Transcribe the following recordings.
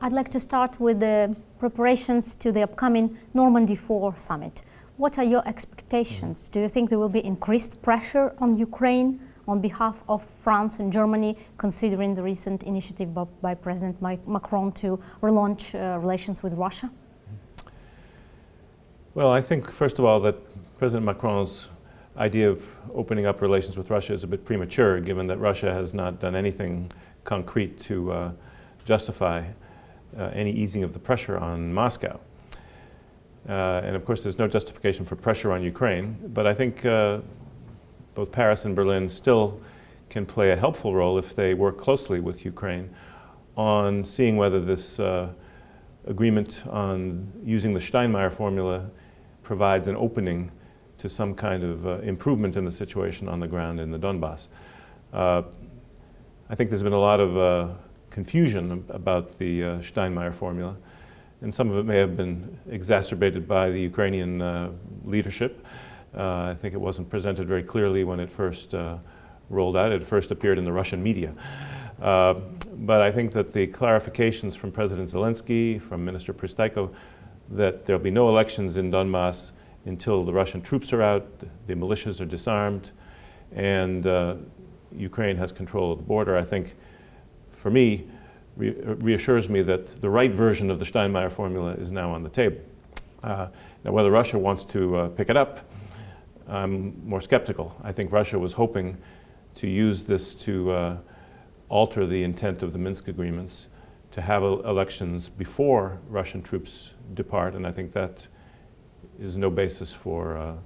I'd like to start with the preparations to the upcoming Normandy 4 summit. What are your expectations? Do you think there will be increased pressure on Ukraine on behalf of France and Germany, considering the recent initiative by President Macron to relaunch relations with Russia? Well, I think, first of all, that President Macron's idea of opening up relations with Russia is a bit premature, given that Russia has not done anything concrete to justify any easing of the pressure on Moscow. And of course, there's no justification for pressure on Ukraine, but I think both Paris and Berlin still can play a helpful role if they work closely with Ukraine on seeing whether this agreement on using the Steinmeier formula provides an opening to some kind of improvement in the situation on the ground in the Donbas. I think there's been a lot of confusion about the Steinmeier formula, and some of it may have been exacerbated by the Ukrainian leadership. I think it wasn't presented very clearly when it first rolled out. It first appeared in the Russian media. But I think that the clarifications from President Zelensky, from Minister Pristaiko, that there'll be no elections in Donbas until the Russian troops are out, the militias are disarmed, and Ukraine has control of the border, I think, for me, reassures me that the right version of the Steinmeier formula is now on the table. Now, whether Russia wants to pick it up, I'm more skeptical. I think Russia was hoping to use this to alter the intent of the Minsk agreements, to have elections before Russian troops depart, and I think that is no basis for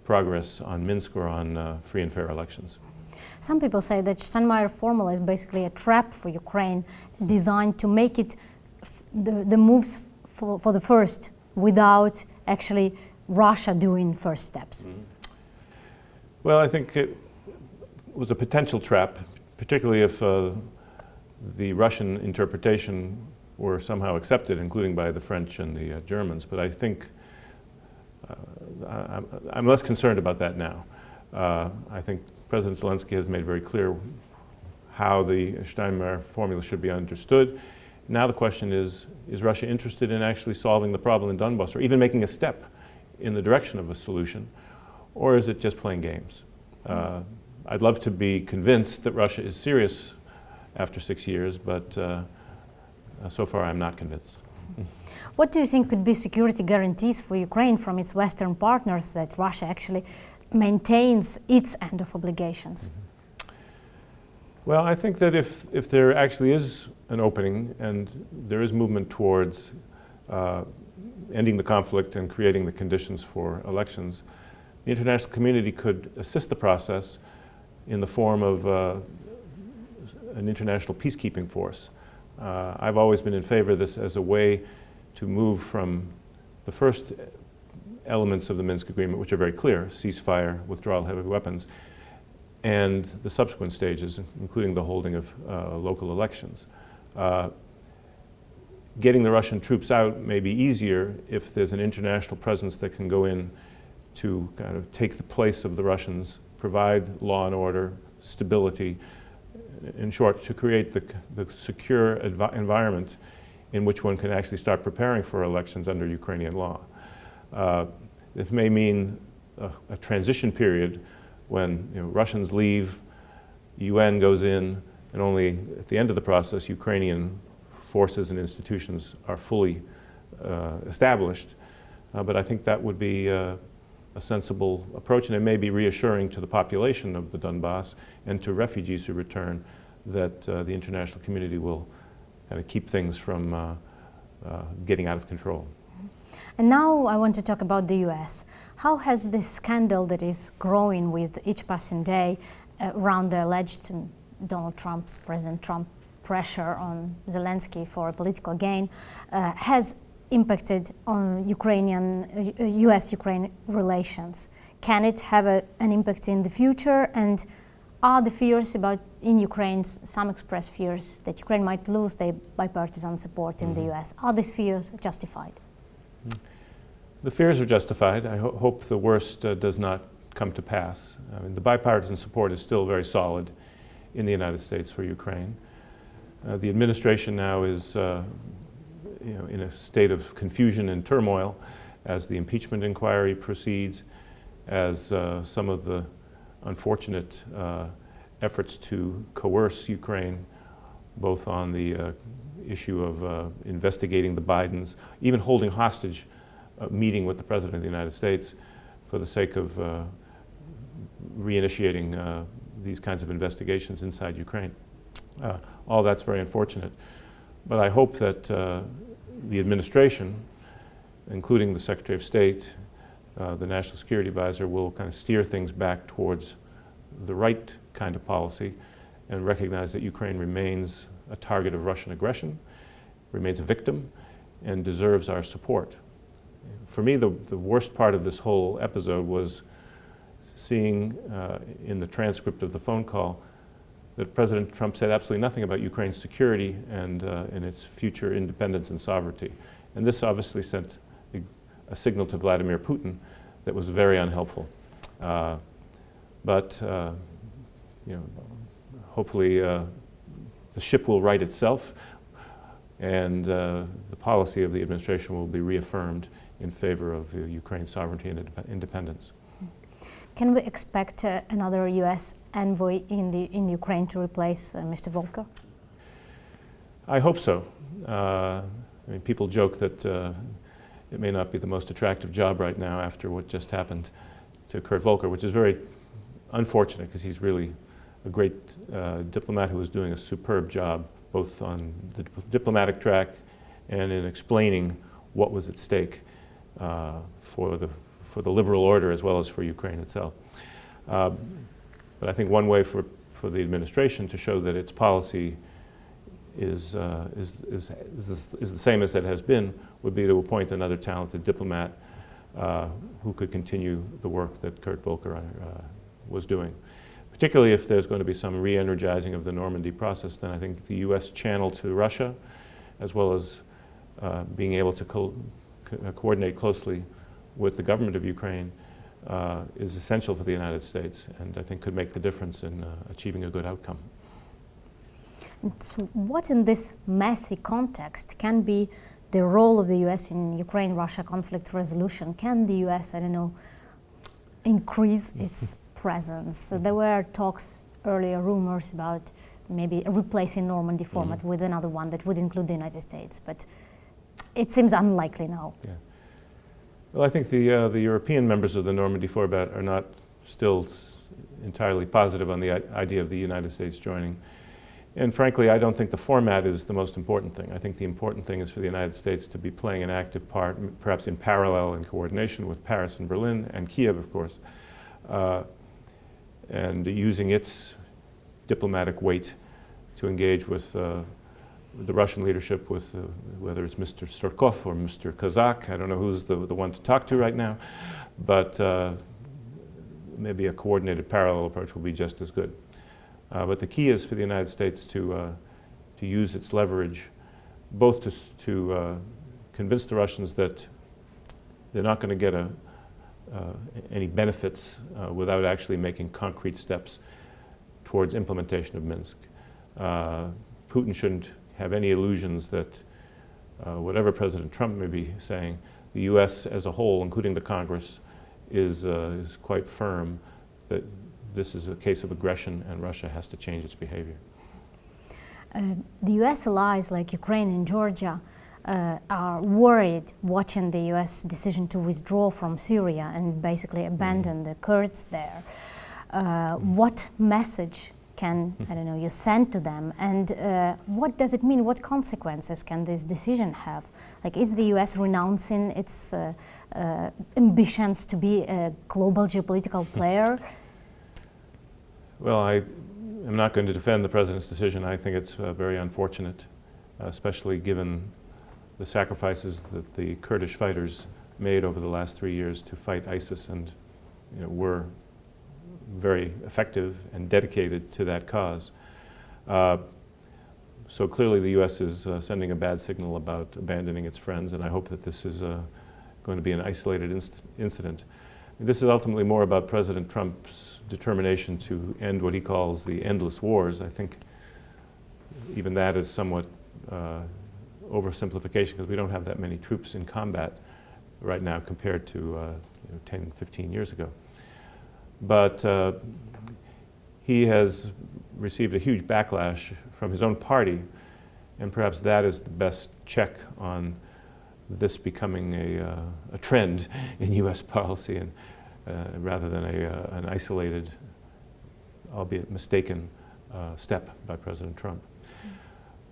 progress on Minsk or on free and fair elections. Some people say that Steinmeier formula is basically a trap for Ukraine, designed to make it the moves for the first without actually Russia doing first steps. Mm-hmm. Well, I think it was a potential trap, particularly if the Russian interpretation were somehow accepted, including by the French and the Germans. But I think I'm less concerned about that now. I think President Zelensky has made very clear how the Steinmeier formula should be understood. Now the question is Russia interested in actually solving the problem in Donbas, or even making a step in the direction of a solution, or is it just playing games? I'd love to be convinced that Russia is serious after 6 years, but so far I'm not convinced. What do you think could be security guarantees for Ukraine from its Western partners that Russia actually maintains its end of obligations? Mm-hmm. Well, I think that if there actually is an opening and there is movement towards ending the conflict and creating the conditions for elections, the international community could assist the process in the form of an international peacekeeping force. I've always been in favor of this as a way to move from the first elements of the Minsk agreement, which are very clear: ceasefire, withdrawal of heavy weapons, and the subsequent stages, including the holding of local elections. Getting the Russian troops out may be easier if there's an international presence that can go in to kind of take the place of the Russians, provide law and order, stability, in short, to create the secure environment in which one can actually start preparing for elections under Ukrainian law. It may mean a transition period when Russians leave, UN goes in, and only at the end of the process Ukrainian forces and institutions are fully established. But I think that would be a sensible approach, and it may be reassuring to the population of the Donbas and to refugees who return that the international community will kind of keep things from getting out of control. And now I want to talk about the U.S. How has this scandal that is growing with each passing day around the alleged President Trump pressure on Zelensky for a political gain has impacted on U.S.-Ukraine relations? Can it have an impact in the future? And are the fears in Ukraine, some express fears that Ukraine might lose their bipartisan support in the U.S., are these fears justified? The fears are justified. I hope the worst does not come to pass. I mean, the bipartisan support is still very solid in the United States for Ukraine. The administration now is in a state of confusion and turmoil as the impeachment inquiry proceeds, as some of the unfortunate efforts to coerce Ukraine, both on the issue of investigating the Bidens, even holding hostage a meeting with the President of the United States for the sake of reinitiating these kinds of investigations inside Ukraine. All that's very unfortunate. But I hope that the administration, including the Secretary of State, the National Security Advisor, will kind of steer things back towards the right kind of policy and recognize that Ukraine remains a target of Russian aggression, remains a victim, and deserves our support. For me, the worst part of this whole episode was seeing in the transcript of the phone call that President Trump said absolutely nothing about Ukraine's security and its future independence and sovereignty. And this obviously sent a signal to Vladimir Putin that was very unhelpful. But hopefully the ship will right itself, and the policy of the administration will be reaffirmed in favor of Ukraine's sovereignty and independence. Can we expect another U.S. envoy in Ukraine to replace Mr. Volker? I hope so. I mean, people joke that it may not be the most attractive job right now after what just happened to Kurt Volker, which is very unfortunate because he's really a great diplomat who was doing a superb job both on the diplomatic track and in explaining what was at stake for the liberal order as well as for Ukraine itself. But I think one way for the administration to show that its policy is the same as it has been would be to appoint another talented diplomat who could continue the work that Kurt Volker was doing. Particularly if there's going to be some re-energizing of the Normandy process, then I think the U.S. channel to Russia, as well as being able to coordinate closely with the government of Ukraine, is essential for the United States, and I think could make the difference in achieving a good outcome. So what in this messy context can be the role of the U.S. in Ukraine-Russia conflict resolution? Can the U.S., I don't know, increase its presence? So there were talks earlier, rumors about maybe replacing Normandy format with another one that would include the United States, but it seems unlikely now. Yeah. Well, I think the European members of the Normandy format are not still entirely positive on the idea of the United States joining. And frankly, I don't think the format is the most important thing. I think the important thing is for the United States to be playing an active part, perhaps in parallel in coordination with Paris and Berlin and Kiev, of course, and using its diplomatic weight to engage with the Russian leadership, with whether it's Mr. Surkov or Mr. Kazak. I don't know who's the one to talk to right now, but maybe a coordinated parallel approach will be just as good. But the key is for the United States to use its leverage, both to convince the Russians that they're not going to get any benefits without actually making concrete steps towards implementation of Minsk. Putin shouldn't have any illusions that whatever President Trump may be saying, the U.S. as a whole, including the Congress, is quite firm that this is a case of aggression and Russia has to change its behavior. The U.S. allies like Ukraine and Georgia are worried watching the U.S. decision to withdraw from Syria and basically abandon the Kurds there. What message can, I don't know, you send to them, and what does it mean? What consequences can this decision have? Like, is the U.S. renouncing its ambitions to be a global geopolitical player? Well, I am not going to defend the President's decision. I think it's very unfortunate, especially given the sacrifices that the Kurdish fighters made over the last 3 years to fight ISIS, and were very effective and dedicated to that cause. So clearly the U.S. is sending a bad signal about abandoning its friends, and I hope that this is going to be an isolated incident. This is ultimately more about President Trump's determination to end what he calls the endless wars. I think even that is somewhat oversimplification because we don't have that many troops in combat right now compared to 10, 15 years ago. But he has received a huge backlash from his own party, and perhaps that is the best check on this becoming a trend in U.S. policy, and rather than an isolated, albeit mistaken, step by President Trump.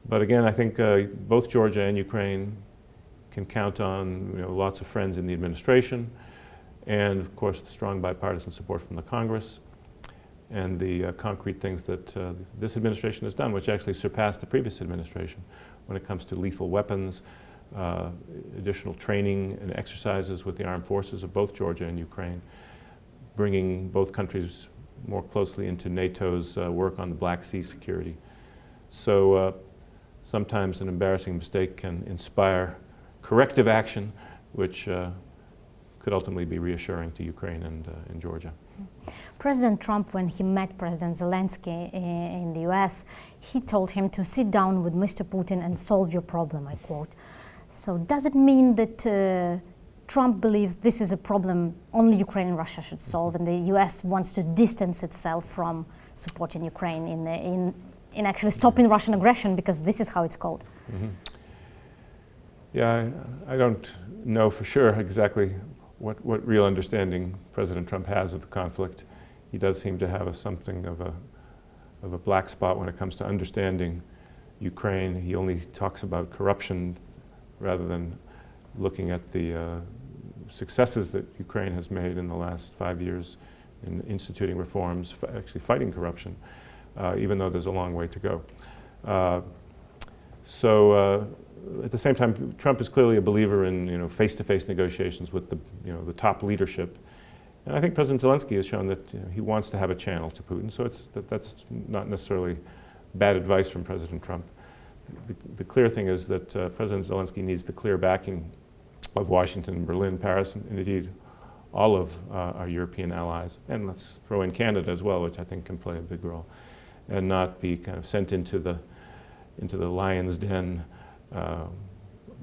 But again, I think both Georgia and Ukraine can count on lots of friends in the administration, and of course the strong bipartisan support from the Congress, and the concrete things that this administration has done, which actually surpassed the previous administration when it comes to lethal weapons, additional training and exercises with the armed forces of both Georgia and Ukraine, bringing both countries more closely into NATO's work on the Black Sea security. So sometimes an embarrassing mistake can inspire corrective action, which could ultimately be reassuring to Ukraine and Georgia. President Trump, when he met President Zelensky in the US, he told him to sit down with Mr. Putin and solve your problem, I quote. So does it mean that Trump believes this is a problem only Ukraine and Russia should solve, and the US wants to distance itself from supporting Ukraine in actually stopping Russian aggression, because this is how it's called? Mm-hmm. Yeah, I don't know for sure exactly what real understanding President Trump has of the conflict. He does seem to have something of a black spot when it comes to understanding Ukraine. He only talks about corruption rather than looking at the successes that Ukraine has made in the last 5 years in instituting reforms, actually fighting corruption, even though there's a long way to go. At the same time, Trump is clearly a believer in face-to-face negotiations with the top leadership, and I think President Zelensky has shown that he wants to have a channel to Putin. So that's not necessarily bad advice from President Trump. The clear thing is that President Zelensky needs the clear backing of Washington, Berlin, Paris, and indeed all of our European allies, and let's throw in Canada as well, which I think can play a big role, and not be kind of sent into the lion's den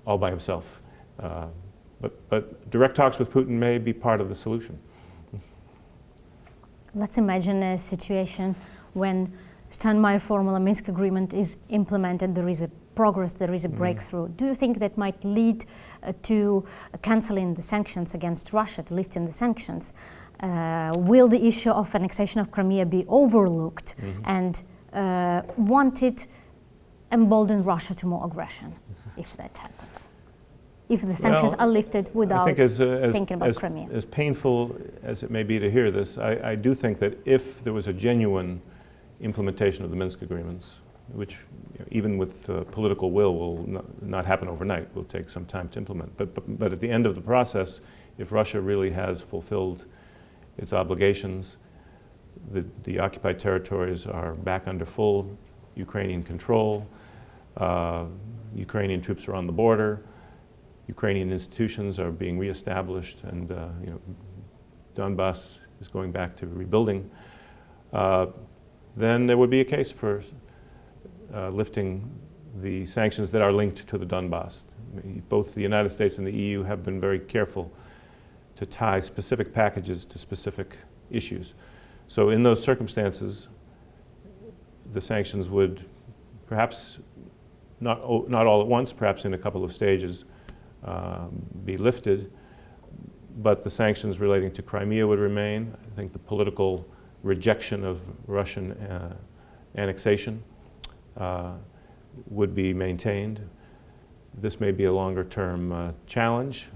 all by himself. But direct talks with Putin may be part of the solution. Let's imagine a situation when Steinmeier Formula Minsk agreement is implemented, there is a progress, there is a breakthrough. Do you think that might lead to cancelling the sanctions against Russia, to lifting the sanctions? Will the issue of annexation of Crimea be overlooked and won't it embolden Russia to more aggression if that happens? If the sanctions are lifted without thinking about Crimea? As painful as it may be to hear this, I do think that if there was a genuine implementation of the Minsk agreements, which even with political will not happen overnight, will take some time to implement. But at the end of the process, if Russia really has fulfilled its obligations, the occupied territories are back under full Ukrainian control, Ukrainian troops are on the border, Ukrainian institutions are being reestablished, and Donbas is going back to rebuilding, then there would be a case for lifting the sanctions that are linked to the Donbas. Both the United States and the EU have been very careful to tie specific packages to specific issues. So in those circumstances, the sanctions would perhaps not all at once, perhaps in a couple of stages, be lifted, but the sanctions relating to Crimea would remain. I think the political rejection of Russian annexation would be maintained. This may be a longer-term challenge,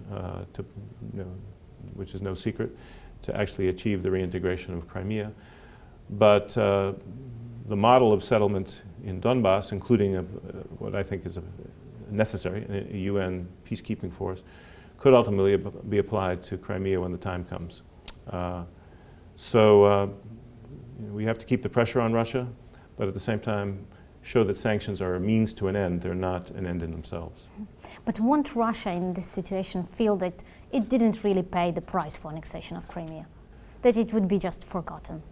which is no secret, to actually achieve the reintegration of Crimea. But the model of settlement in Donbas, including what I think is necessary, a UN peacekeeping force, could ultimately be applied to Crimea when the time comes. We have to keep the pressure on Russia, but at the same time show that sanctions are a means to an end. They're not an end in themselves. But won't Russia in this situation feel that it didn't really pay the price for annexation of Crimea? That it would be just forgotten?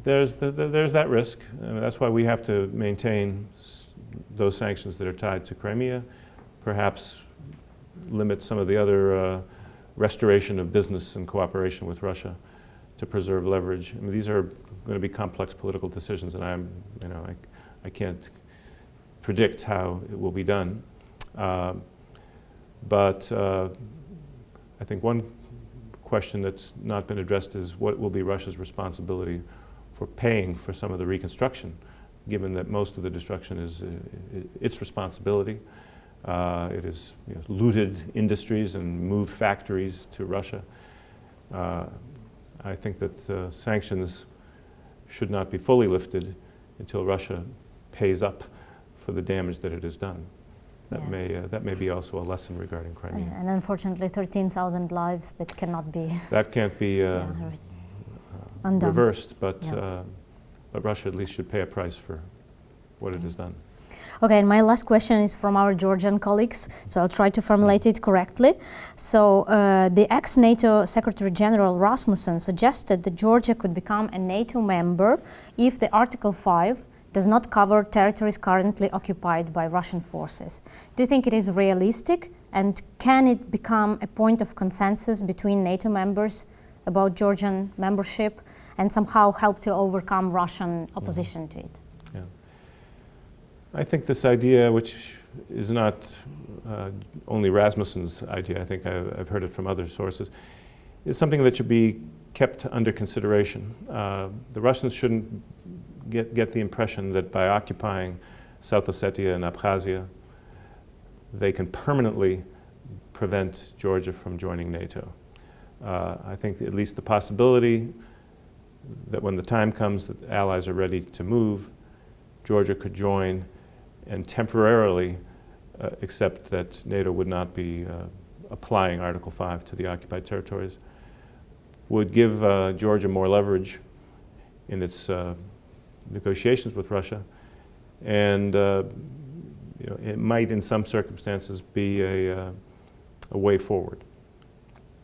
There's that risk. That's why we have to maintain those sanctions that are tied to Crimea, perhaps limit some of the other restoration of business and cooperation with Russia to preserve leverage. I mean, these are going to be complex political decisions, and I can't predict how it will be done. But I think one question that's not been addressed is what will be Russia's responsibility for paying for some of the reconstruction, given that most of the destruction is its responsibility. It has looted industries and moved factories to Russia. I think that sanctions should not be fully lifted until Russia pays up for the damage that it has done. That may be also a lesson regarding Crimea. And unfortunately, 13,000 lives that cannot be. That can't be reversed, but Russia at least should pay a price for what it has done. Okay, and my last question is from our Georgian colleagues, so I'll try to formulate it correctly. So the ex-NATO Secretary General Rasmussen suggested that Georgia could become a NATO member if the Article 5 does not cover territories currently occupied by Russian forces. Do you think it is realistic, and can it become a point of consensus between NATO members about Georgian membership and somehow help to overcome Russian opposition to it? Yeah. I think this idea, which is not only Rasmussen's idea, I think I've heard it from other sources, is something that should be kept under consideration. The Russians shouldn't get the impression that by occupying South Ossetia and Abkhazia, they can permanently prevent Georgia from joining NATO. I think at least the possibility that when the time comes that the allies are ready to move, Georgia could join and temporarily accept that NATO would not be applying Article 5 to the occupied territories, would give Georgia more leverage in its negotiations with Russia, and it might in some circumstances be a way forward.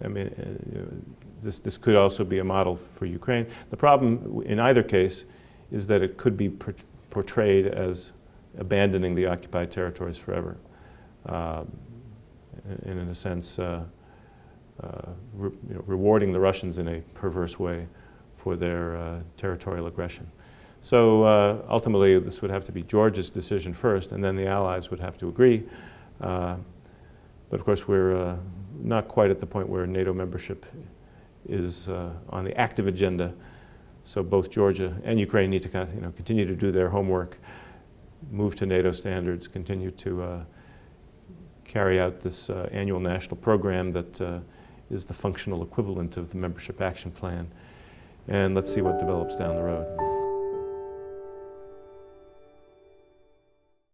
I mean, this could also be a model for Ukraine. The problem in either case is that it could be portrayed as abandoning the occupied territories forever, and in a sense rewarding the Russians in a perverse way for their territorial aggression. So ultimately this would have to be Georgia's decision first, and then the allies would have to agree. But of course we're not quite at the point where NATO membership is on the active agenda. So both Georgia and Ukraine need to continue to do their homework, move to NATO standards, continue to carry out this annual national program that is the functional equivalent of the membership action plan. And let's see what develops down the road.